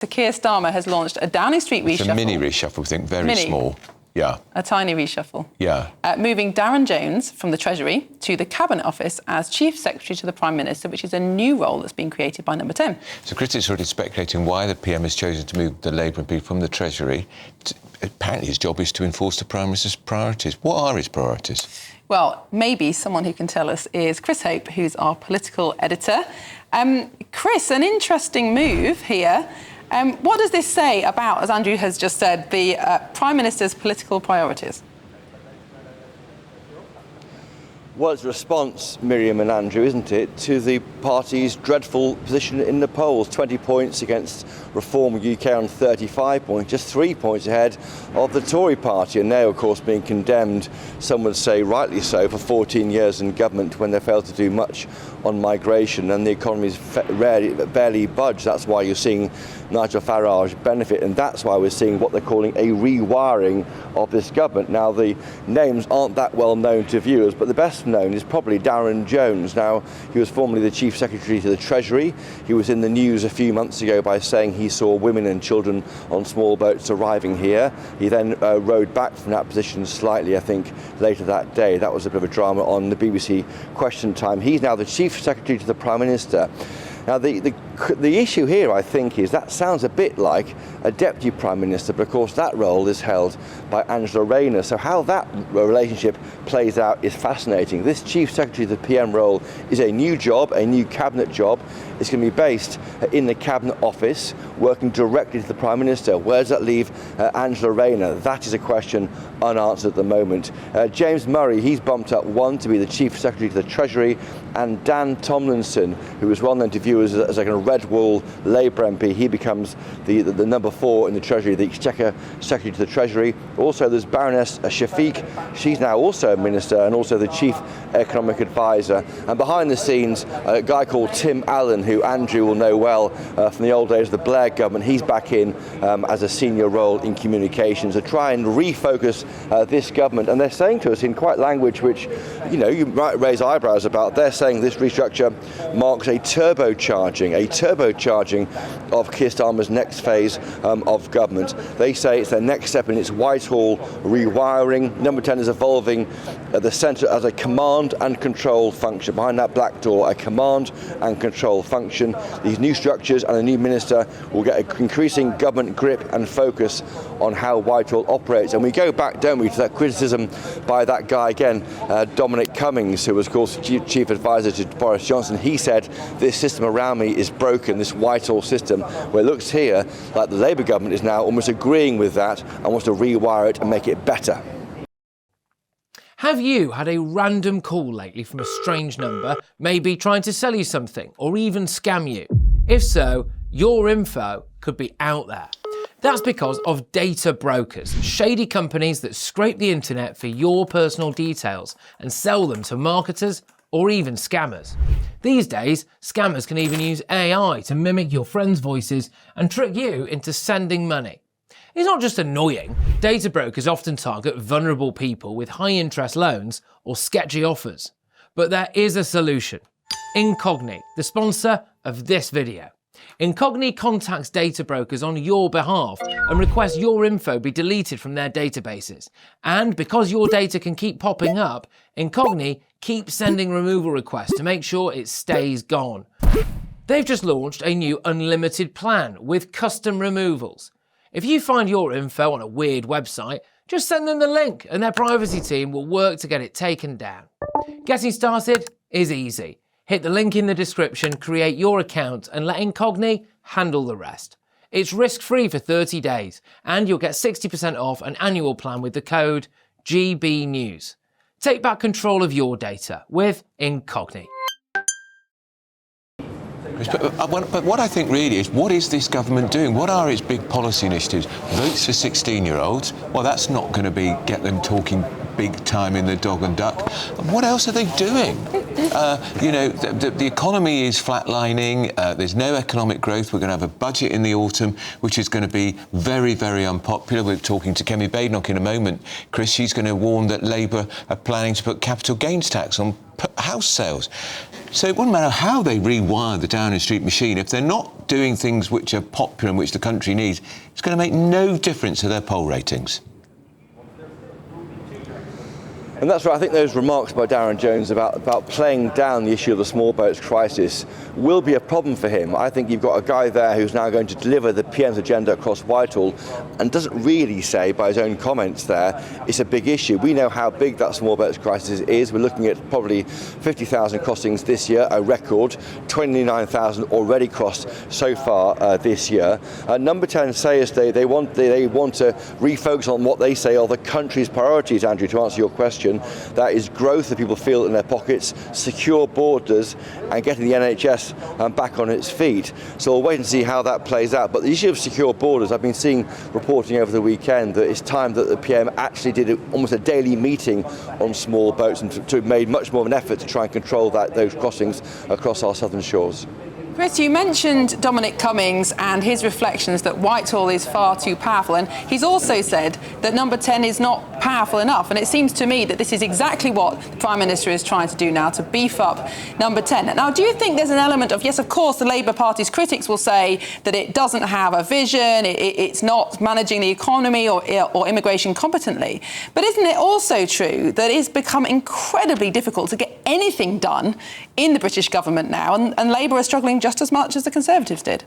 Sir Keir Starmer has launched a Downing Street reshuffle. It's a mini reshuffle, I think, very small. Yeah. A tiny reshuffle. Yeah. Moving Darren Jones from the Treasury to the Cabinet Office as Chief Secretary to the Prime Minister, which is a new role that's been created by Number 10. So critics are already speculating why the PM has chosen to move the Labour MP from the Treasury. Apparently his job is to enforce the Prime Minister's priorities. What are his priorities? Well, maybe someone who can tell us is Chris Hope, who's our political editor. Chris, an interesting move here. What does this say about, as Andrew has just said, the Prime Minister's political priorities? Well, it's a response, Miriam and Andrew, isn't it, to the party's dreadful position in the polls. 20 points against Reform UK on 35 points, just 3 points ahead of the Tory party. And they're, of course, being condemned, some would say rightly so, for 14 years in government when they failed to do much on migration and the economy's barely budged. That's why you're seeing Nigel Farage benefit, and that's why we're seeing what they're calling a rewiring of this government. Now, the names aren't that well known to viewers, but the best known is probably Darren Jones. Now, he was formerly the Chief Secretary to the Treasury. He was in the news a few months ago by saying he saw women and children on small boats arriving here. He then rode back from that position slightly, I think, later that day. That was a bit of a drama on the BBC Question Time. He's now the Chief Secretary to the Prime Minister. Now, the issue here, I think, is that sounds a bit like a Deputy Prime Minister, but of course that role is held by Angela Rayner. So how that relationship plays out is fascinating. This Chief Secretary of the PM role is a new job, a new cabinet job. It's going to be based in the Cabinet Office, working directly to the Prime Minister. Where does that leave Angela Rayner? That is a question unanswered at the moment. James Murray, he's bumped up one to be the Chief Secretary to the Treasury, and Dan Tomlinson, who is well known to viewers as like a red wall Labour MP, he becomes the number 4 in the Treasury, the Exchequer Secretary to the Treasury. Also, there's Baroness Shafiq. She's now also a minister and also the Chief Economic Advisor. And behind the scenes, a guy called Tim Allen, who Andrew will know well from the old days of the Blair government. He's back in as a senior role in communications to try and refocus this government. And they're saying to us in quite language which, you know, you might raise eyebrows about. They're saying this restructure marks a turbocharging of Keir Starmer's next phase of government. They say it's their next step in its Whitehall rewiring. Number 10 is evolving at the centre as a command and control function. Behind that black door, a command and control function. These new structures and a new minister will get an increasing government grip and focus on how Whitehall operates. And we go back, don't we, to that criticism by that guy again, Dominic Cummings, who was, of course, Chief Advisor to Boris Johnson. He said, this system around me is broken, this Whitehall system, where it looks here like the Labour government is now almost agreeing with that and wants to rewire it and make it better. Have you had a random call lately from a strange number, maybe trying to sell you something or even scam you? If so, your info could be out there. That's because of data brokers, shady companies that scrape the internet for your personal details and sell them to marketers or even scammers. These days, scammers can even use AI to mimic your friends' voices and trick you into sending money. It's not just annoying. Data brokers often target vulnerable people with high-interest loans or sketchy offers. But there is a solution. Incogni, the sponsor of this video. Incogni contacts data brokers on your behalf and requests your info be deleted from their databases. And because your data can keep popping up, Incogni keeps sending removal requests to make sure it stays gone. They've just launched a new unlimited plan with custom removals. If you find your info on a weird website, just send them the link and their privacy team will work to get it taken down. Getting started is easy. Hit the link in the description, create your account and let Incogni handle the rest. It's risk-free for 30 days and you'll get 60% off an annual plan with the code GBNews. Take back control of your data with Incogni. But what I think really is, what is this government doing? What are its big policy initiatives? Votes for 16-year-olds? Well, that's not going to get them talking big time in the dog and duck. What else are they doing? The economy is flatlining. There's no economic growth. We're going to have a budget in the autumn, which is going to be very, very unpopular. We're talking to Kemi Badenoch in a moment. Chris, she's going to warn that Labour are planning to put capital gains tax on house sales. So it wouldn't matter how they rewire the Downing Street machine. If they're not doing things which are popular and which the country needs, it's going to make no difference to their poll ratings. And that's right. I think those remarks by Darren Jones about playing down the issue of the small boats crisis will be a problem for him. I think you've got a guy there who's now going to deliver the PM's agenda across Whitehall and doesn't really say, by his own comments there, it's a big issue. We know how big that small boats crisis is. We're looking at probably 50,000 crossings this year, a record, 29,000 already crossed so far this year. Number 10 says they want to refocus on what they say are the country's priorities, Andrew, to answer your question. That is growth that people feel in their pockets, secure borders and getting the NHS back on its feet. So we'll wait and see how that plays out. But the issue of secure borders, I've been seeing reporting over the weekend that it's time that the PM actually did almost a daily meeting on small boats and to made much more of an effort to try and control those crossings across our southern shores. Chris, you mentioned Dominic Cummings and his reflections that Whitehall is far too powerful, and he's also said that number 10 is not powerful enough, and it seems to me that this is exactly what the Prime Minister is trying to do now, to beef up number 10. Now, do you think there's an element of, yes, of course, the Labour Party's critics will say that it doesn't have a vision, it's not managing the economy or immigration competently, but isn't it also true that it's become incredibly difficult to get anything done in the British government now, and Labour are struggling just as much as the Conservatives did?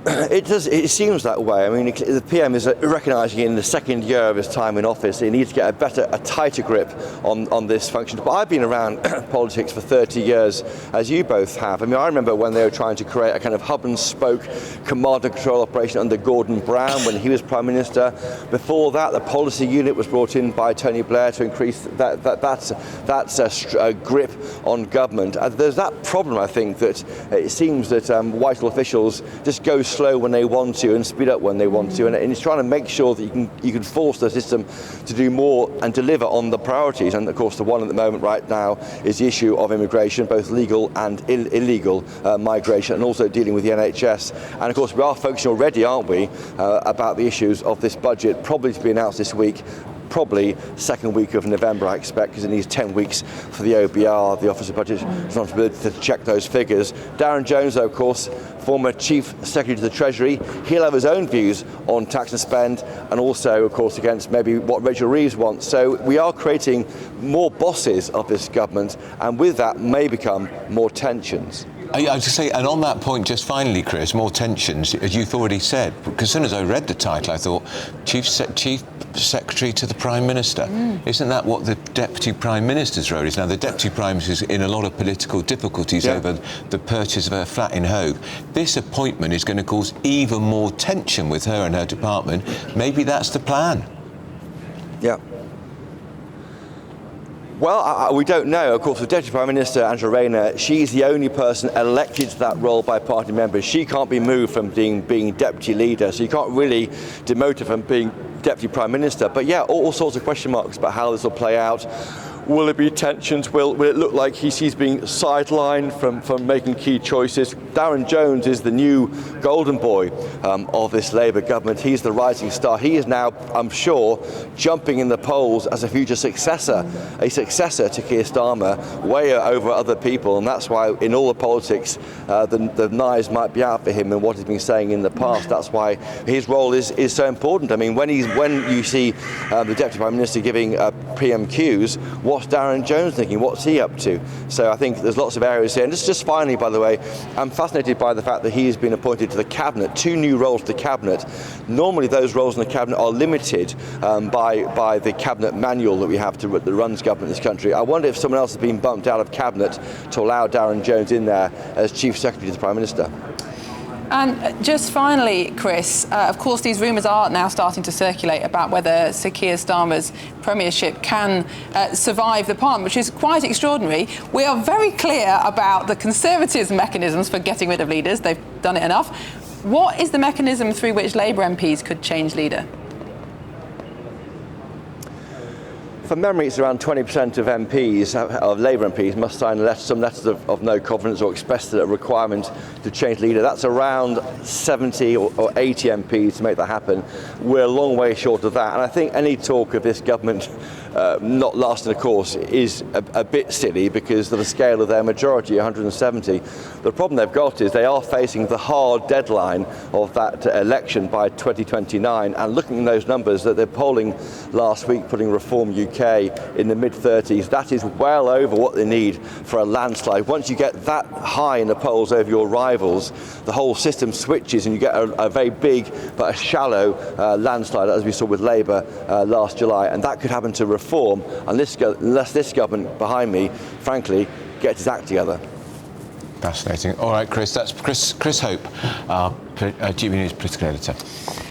It seems that way. I mean, the PM is recognising in the second year of his time in office he needs to get a tighter grip on this function. But I've been around politics for 30 years, as you both have. I mean, I remember when they were trying to create a kind of hub and spoke command and control operation under Gordon Brown when he was Prime Minister. Before that, the policy unit was brought in by Tony Blair to increase that's a grip on government. There's that problem, I think, that it seems that Whitehall officials just go slow when they want to and speed up when they want to, and it's trying to make sure that you can force the system to do more and deliver on the priorities. And of course, the one at the moment right now is the issue of immigration, both legal and illegal migration, and also dealing with the NHS. And of course, we are focusing already, aren't we, about the issues of this budget, probably to be announced this week. Probably second week of November, I expect, because it needs 10 weeks for the OBR, the Office of Budget Responsibility, to check those figures. Darren Jones, though, of course, former Chief Secretary to the Treasury, he'll have his own views on tax and spend, and also, of course, against maybe what Rachel Reeves wants. So we are creating more bosses of this government, and with that may become more tensions. I was to say, and on that point, just finally, Chris, more tensions, as you've already said, because as soon as I read the title, I thought, Chief Secretary to the Prime Minister. Isn't that what the Deputy Prime Minister's role is? Now, the Deputy Prime Minister is in a lot of political difficulties over the purchase of her flat in Hove. This appointment is going to cause even more tension with her and her department. Maybe that's the plan. Yeah. Well, we don't know. Of course, the Deputy Prime Minister, Angela Rayner, she's the only person elected to that role by party members. She can't be moved from being Deputy Leader, so you can't really demote her from being Deputy Prime Minister. But yeah, all sorts of question marks about how this will play out. Will there be tensions? Will it look like he's being sidelined from making key choices? Darren Jones is the new golden boy of this Labour government. He's the rising star. He is now, I'm sure, jumping in the polls as a future successor to Keir Starmer, way over other people, and that's why in all the politics the knives might be out for him and what he's been saying in the past. That's why his role is so important. I mean, when you see the Deputy Prime Minister giving PM cues, what's Darren Jones thinking? What's he up to? So I think there's lots of areas here. And just finally, by the way, I'm fascinated by the fact that he has been appointed to the Cabinet, 2 new roles to the Cabinet. Normally those roles in the Cabinet are limited by the Cabinet manual that we have that runs government in this country. I wonder if someone else has been bumped out of Cabinet to allow Darren Jones in there as Chief Secretary to the Prime Minister. And just finally, Chris, of course, these rumours are now starting to circulate about whether Sir Keir Starmer's premiership can survive the Parliament, which is quite extraordinary. We are very clear about the Conservatives' mechanisms for getting rid of leaders. They've done it enough. What is the mechanism through which Labour MPs could change leader? From memory, it's around 20% of MPs, of Labour MPs, must sign some letters of no confidence or express a requirement to change leader. That's around 70 or 80 MPs to make that happen. We're a long way short of that. And I think any talk of this government not lasting a course is a bit silly because of the scale of their majority, 170. The problem they've got is they are facing the hard deadline of that election by 2029, and looking at those numbers that they're polling last week, putting Reform UK in the mid-30s, that is well over what they need for a landslide. Once you get that high in the polls over your rivals, the whole system switches and you get a very big but a shallow landslide, as we saw with Labour last July, and that could happen to Reform unless this government behind me, frankly, gets its act together. Fascinating. All right, Chris, that's Chris Hope, our GB News political editor.